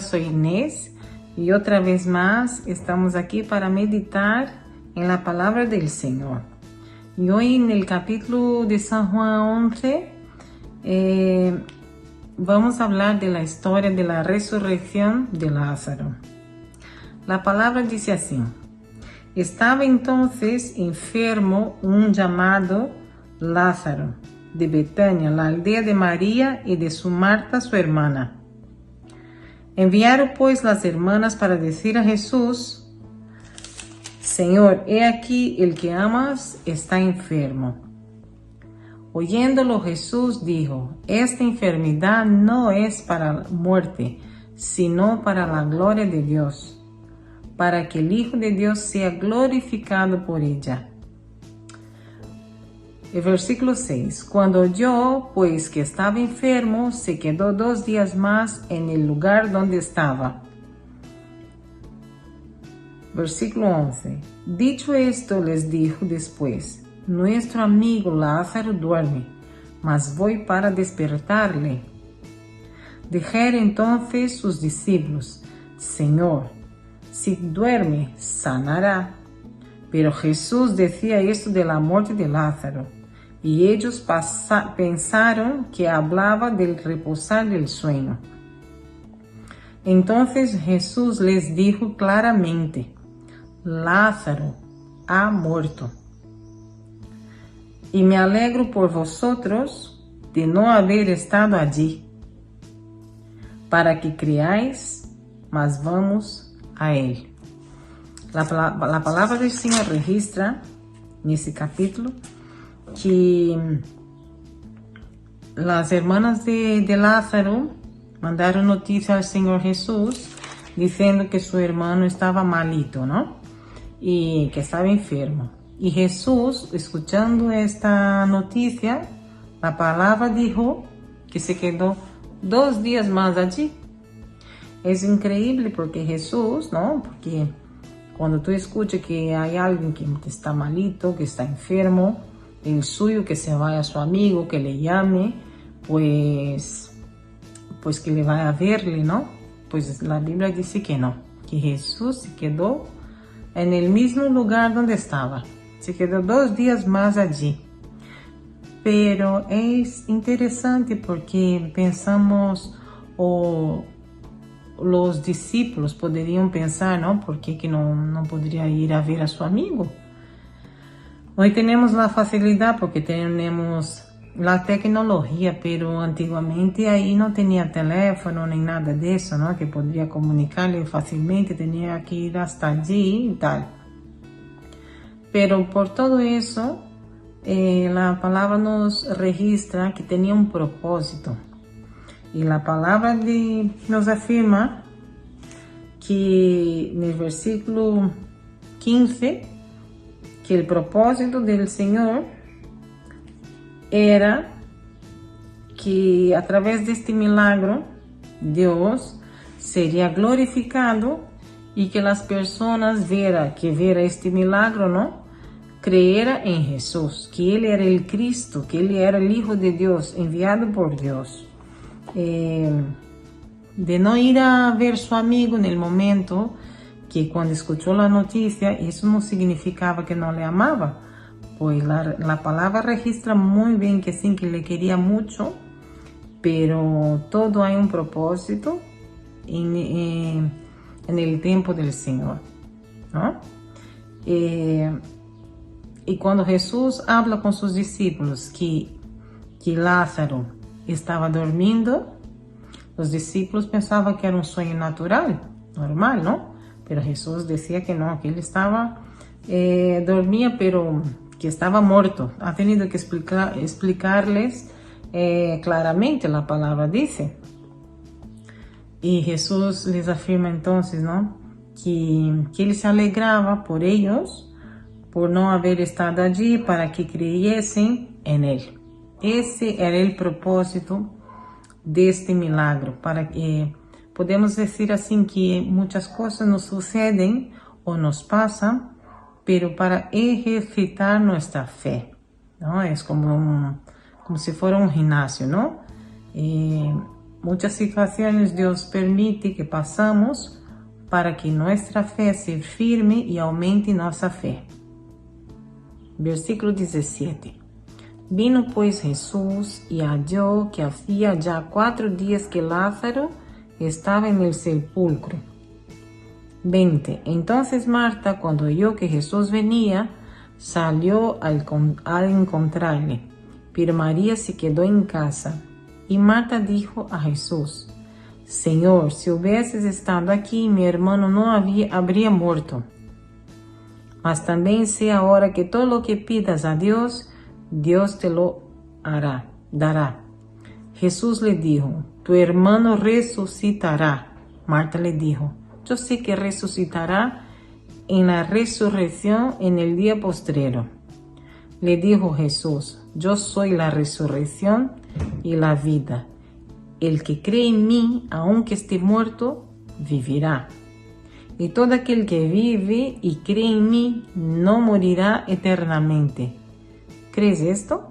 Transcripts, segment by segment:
soy Inés y otra vez más estamos aquí para meditar en la palabra del Señor. Y hoy en el capítulo de San Juan 11 vamos a hablar de la historia de la resurrección de Lázaro. La palabra dice así: estaba entonces enfermo un llamado Lázaro, de Betania, la aldea de María y de su Marta, su hermana. Enviaron pues las hermanas para decir a Jesús: Señor, he aquí el que amas está enfermo. Oyéndolo Jesús dijo: esta enfermedad no es para la muerte, sino para la gloria de Dios, para que el Hijo de Dios sea glorificado por ella. El versículo 6. Cuando oyó pues que estaba enfermo, se quedó 2 días más en el lugar donde estaba. Versículo 11. Dicho esto, les dijo después: nuestro amigo Lázaro duerme, mas voy para despertarle. Dijeron entonces sus discípulos: Señor, si duerme, sanará. Pero Jesús decía esto de la muerte de Lázaro, y ellos pensaron que hablaba del reposar del sueño. Entonces Jesús les dijo claramente: Lázaro ha muerto. Y me alegro por vosotros de no haber estado allí, para que creáis, mas vamos a él. La palabra del Señor registra en ese capítulo que las hermanas de Lázaro mandaron noticia al Señor Jesús diciendo que su hermano estaba malito, ¿no? Y que estaba enfermo. Y Jesús, escuchando esta noticia, la palabra dijo que se quedó 2 días más allí. Es increíble porque Jesús, ¿no? Porque cuando tú escuchas que hay alguien que está malito, que está enfermo, el suyo que se vaya a su amigo, que le llame, pues que le vaya a verle, ¿no? Pues la Biblia dice que no, que Jesús se quedó en el mismo lugar donde estaba. Se quedó 2 días más allí. Pero es interesante porque pensamos, los discípulos podrían pensar, ¿no? ¿Por qué que no podría ir a ver a su amigo? Hoy tenemos la facilidad porque tenemos la tecnología, pero antiguamente ahí no tenía teléfono ni nada de eso, ¿no? Que podría comunicarle fácilmente, tenía que ir hasta allí y tal. Pero por todo eso, la palabra nos registra que tenía un propósito. Y la palabra nos afirma que en el versículo 15, que el propósito del Señor era que a través de este milagro Dios sería glorificado y que las personas viera este milagro, ¿no? Creera en Jesús, que Él era el Cristo, que Él era el Hijo de Dios, enviado por Dios. De no ir a ver su amigo en el momento que cuando escuchó la noticia, eso no significaba que no le amaba, pues la palabra registra muy bien que sí, que le quería mucho, pero todo hay un propósito en el tiempo del Señor, ¿no? Y cuando Jesús habla con sus discípulos que Lázaro estaba dormindo, los discípulos pensaban que era un sueño natural, normal, ¿no? Pero Jesús decía que no, que él dormía, pero que estaba muerto. Ha tenido que explicarles claramente, la palabra dice. Y Jesús les afirma entonces, ¿no? Que él se alegraba por ellos, por no haber estado allí, para que creyesen en él. Ese era el propósito de este milagro, para que podemos decir así que muchas cosas nos suceden o nos pasan, pero para ejercitar nuestra fe, ¿no? Es como si fuera un gimnasio, ¿no? muchas situaciones Dios permite que pasamos para que nuestra fe se firme y aumente nuestra fe. Versículo 17. Vino pues Jesús y halló que hacía ya 4 días que Lázaro estaba en el sepulcro. 20. Entonces Marta, cuando oyó que Jesús venía, salió al encontrarle, pero María se quedó en casa. Y Marta dijo a Jesús: Señor, si hubieses estado aquí, mi hermano no habría muerto. Mas también sé ahora que todo lo que pidas a Dios, Dios te lo dará. Jesús le dijo: tu hermano resucitará. Marta le dijo: yo sé que resucitará en la resurrección en el día postrero. Le dijo Jesús: yo soy la resurrección y la vida. El que cree en mí, aunque esté muerto, vivirá. Y todo aquel que vive y cree en mí no morirá eternamente. ¿Crees esto?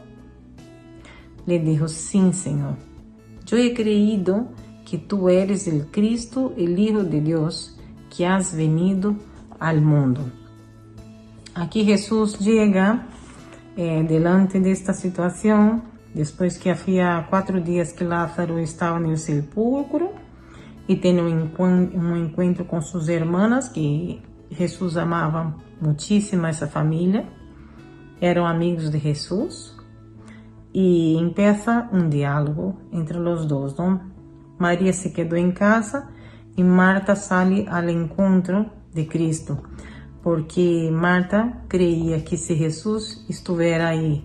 Le dijo: sí, Señor. Yo he creído que tú eres el Cristo, el Hijo de Dios, que has venido al mundo. Aquí Jesús llega delante de esta situación, después que hacía 4 días que Lázaro estaba en el sepulcro, y tiene un encuentro con sus hermanas, que Jesús amaba muchísimo a esa familia, eran amigos de Jesús, y empieza un diálogo entre los dos, ¿no? María se quedó en casa y Marta sale al encuentro de Cristo, porque Marta creía que si Jesús estuviera ahí,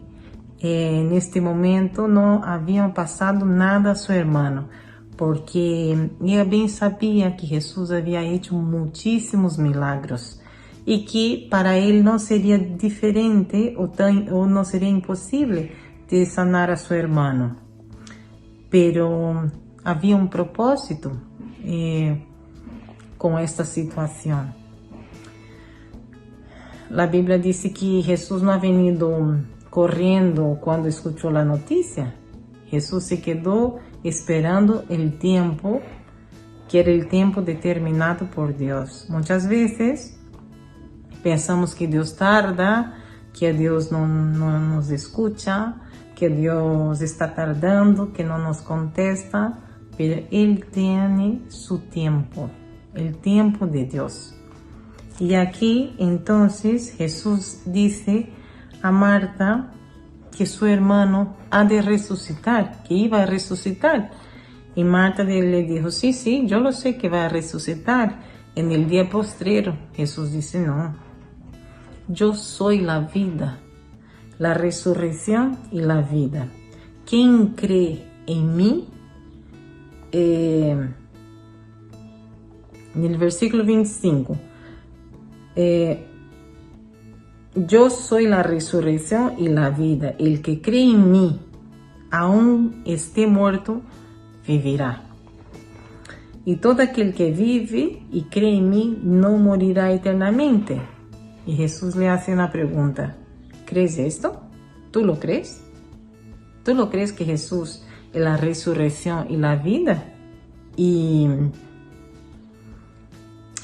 en este momento no había pasado nada a su hermano, porque ella bien sabía que Jesús había hecho muchísimos milagros y que para él no sería diferente o no sería imposible de sanar a su hermano. Pero había un propósito con esta situación. La Biblia dice que Jesús no ha venido corriendo cuando escuchó la noticia. Jesús se quedó esperando el tiempo, que era el tiempo determinado por Dios. Muchas veces pensamos que Dios tarda, que Dios no nos escucha, que Dios está tardando, que no nos contesta, pero Él tiene su tiempo, el tiempo de Dios. Y aquí entonces Jesús dice a Marta que su hermano ha de resucitar, que iba a resucitar. Y Marta le dijo: sí, yo lo sé que va a resucitar en el día postrero. Jesús dice: no, yo soy la vida, la resurrección y la vida. Quien cree en mí, en el versículo 25, yo soy la resurrección y la vida. El que cree en mí, aun esté muerto, vivirá. Y todo aquel que vive y cree en mí no morirá eternamente. Y Jesús le hace una pregunta: ¿crees esto? ¿Tú lo crees? ¿Tú lo crees que Jesús es la resurrección y la vida? Y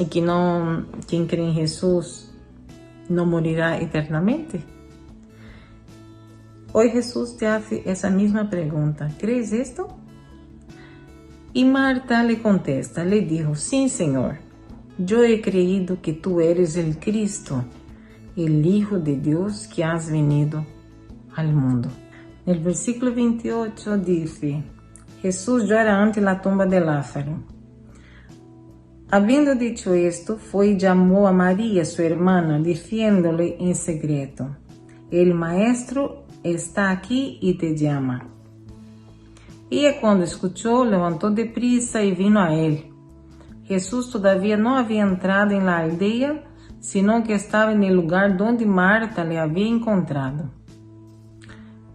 que no, quien cree en Jesús no morirá eternamente. Hoy Jesús te hace esa misma pregunta: ¿crees esto? Y Marta le contesta, le dijo: sí, Señor, yo he creído que tú eres el Cristo, el Hijo de Dios, que has venido al mundo. El versículo 28 dice: Jesús llora ante la tumba de Lázaro. Habiendo dicho esto, fue y llamó a María, su hermana, diciéndole en secreto: el Maestro está aquí y te llama. Ella, cuando escuchó, levantó deprisa y vino a él. Jesús todavía no había entrado en la aldea, sino que estaba en el lugar donde Marta le había encontrado.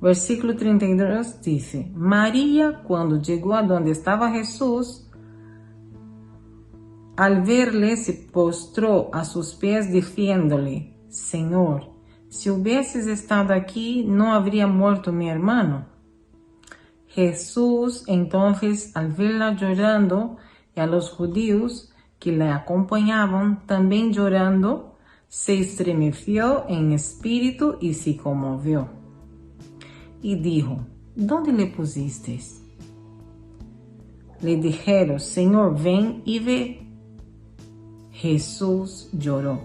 Versículo 32 dice: María, cuando llegó a donde estaba Jesús, al verle se postró a sus pies diciéndole: Señor, si hubieses estado aquí, no habría muerto mi hermano. Jesús entonces, al verla llorando, y a los judíos que le acompañaban también llorando, se estremeció en espíritu y se conmovió. Y dijo, ¿dónde le pusisteis? Le dijeron, Señor, ven y ve. Jesús lloró.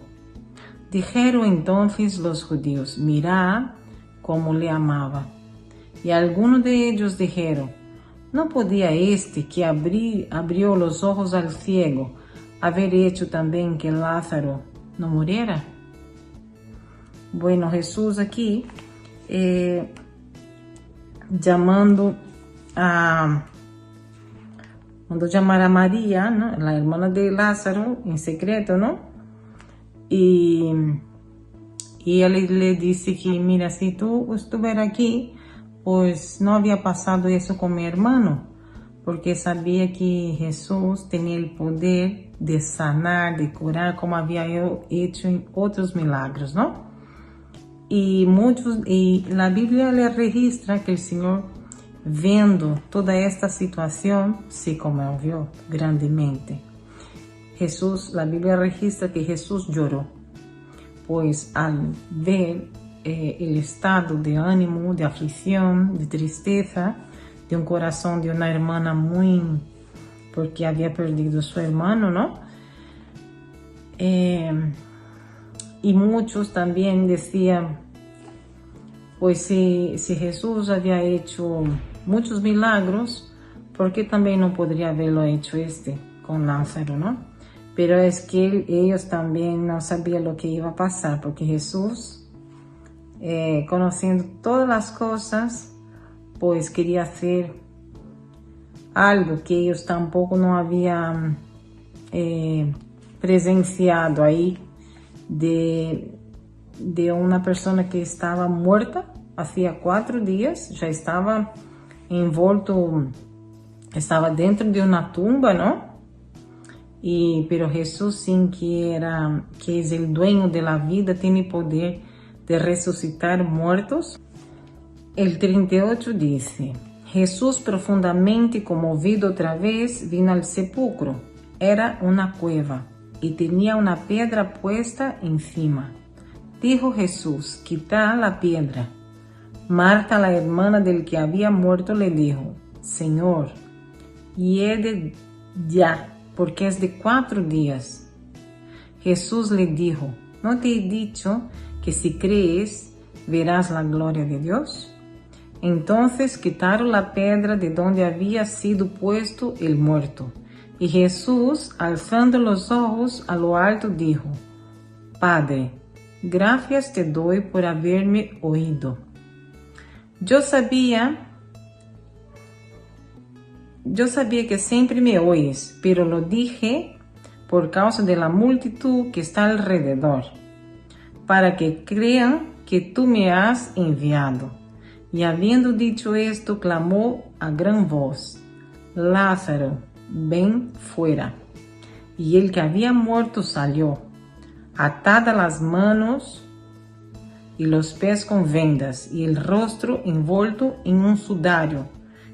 Dijeron entonces los judíos, mirad cómo le amaba. Y algunos de ellos dijeron, ¿no podía este que abrió los ojos al ciego haber hecho también que Lázaro no muriera? Bueno, Jesús aquí mandó llamar a María, ¿no? La hermana de Lázaro, en secreto, ¿no? Y ella le dice que, mira, si tú estuvieras aquí, pues no había pasado eso con mi hermano, porque sabía que Jesús tenía el poder de sanar, de curar, como había hecho en otros milagros, ¿no? Y la Biblia le registra que el Señor, viendo toda esta situación, se conmovió grandemente. La Biblia registra que Jesús lloró, pues al ver el estado de ánimo, de aflicción, de tristeza, de un corazón de una hermana porque había perdido a su hermano, ¿no? Y muchos también decían, pues si Jesús había hecho muchos milagros, ¿por qué también no podría haberlo hecho con Lázaro, no? Pero es que ellos también no sabían lo que iba a pasar, porque Jesús, conociendo todas las cosas, pues quería hacer algo que ellos tampoco no habían presenciado ahí, de una persona que estaba muerta hacía 4 días, ya estaba envuelto, estaba dentro de una tumba, ¿no? Pero Jesús, sin que es el dueño de la vida, tiene poder de resucitar muertos. El 38 dice, Jesús, profundamente conmovido otra vez, vino al sepulcro. Era una cueva y tenía una piedra puesta encima. Dijo Jesús, quitad la piedra. Marta, la hermana del que había muerto, le dijo, Señor, hiede ya, porque es de 4 días. Jesús le dijo, ¿no te he dicho que si crees, verás la gloria de Dios? Entonces quitaron la piedra de donde había sido puesto el muerto. Y Jesús, alzando los ojos a lo alto, dijo, Padre, gracias te doy por haberme oído. Yo sabía que siempre me oyes, pero lo dije por causa de la multitud que está alrededor, para que crean que tú me has enviado. Y habiendo dicho esto, clamó a gran voz, Lázaro, ven fuera. Y el que había muerto salió, atadas las manos y los pies con vendas, y el rostro envuelto en un sudario.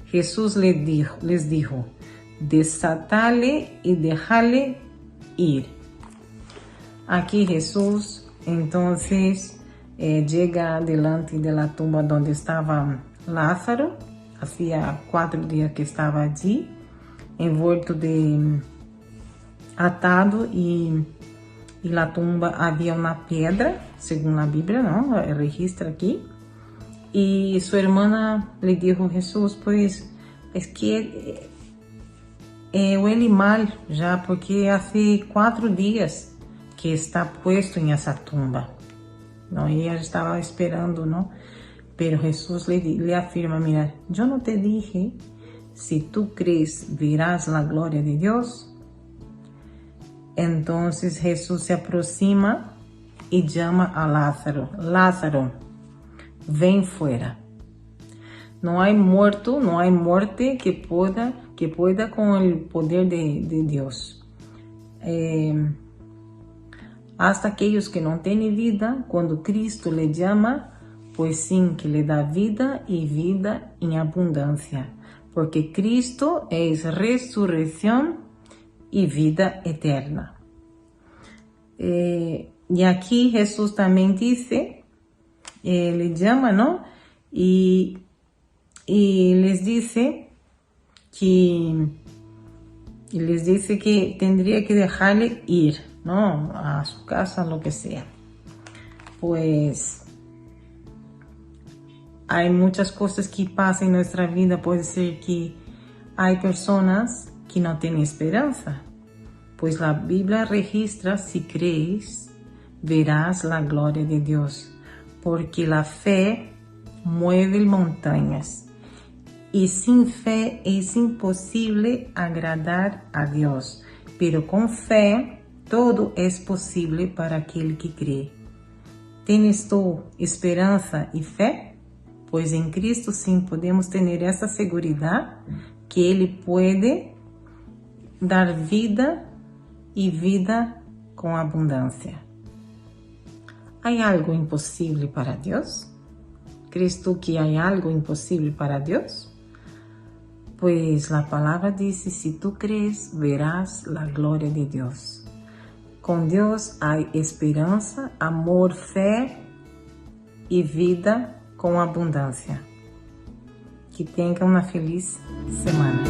Jesús les dijo, desatale y dejale ir. Aquí Jesús entonces llega delante de la tumba donde estaba Lázaro. Hacía 4 días que estaba allí, envuelto atado, y la tumba había una piedra, según la Biblia, ¿no? Registra aquí. Y su hermana le dijo, Jesús, pues es que huele mal ya, porque hace 4 días que está puesto en esa tumba, ¿no? Y ella estaba esperando, ¿no? Pero Jesús le afirma, mira, yo no te dije, si tú crees, verás la gloria de Dios. Entonces Jesús se aproxima y llama a Lázaro, Lázaro, ven fuera. No hay muerte que pueda con el poder de Dios. Hasta aquellos que no tienen vida, cuando Cristo le llama, pues sí, que le da vida y vida en abundancia. porque Cristo es resurrección y vida eterna. Y aquí Jesús también dice, le llama, ¿no? Y les dice que tendría que dejarle ir, ¿no? A su casa, lo que sea. Pues hay muchas cosas que pasan en nuestra vida. Puede ser que hay personas que no tienen esperanza. Pues la Biblia registra: si crees, verás la gloria de Dios, porque la fe mueve montañas, y sin fe es imposible agradar a Dios, pero con fe todo es posible para aquel que cree. ¿Tienes tú esperanza y fe? Pues en Cristo sí podemos tener esa seguridad que Él puede dar vida y vida con abundancia. ¿Hay algo imposible para Dios? ¿Crees tú que hay algo imposible para Dios? Pues la palabra dice: si tú crees, verás la gloria de Dios. Con Dios hay esperanza, amor, fe y vida con abundancia. Que tenga una feliz semana.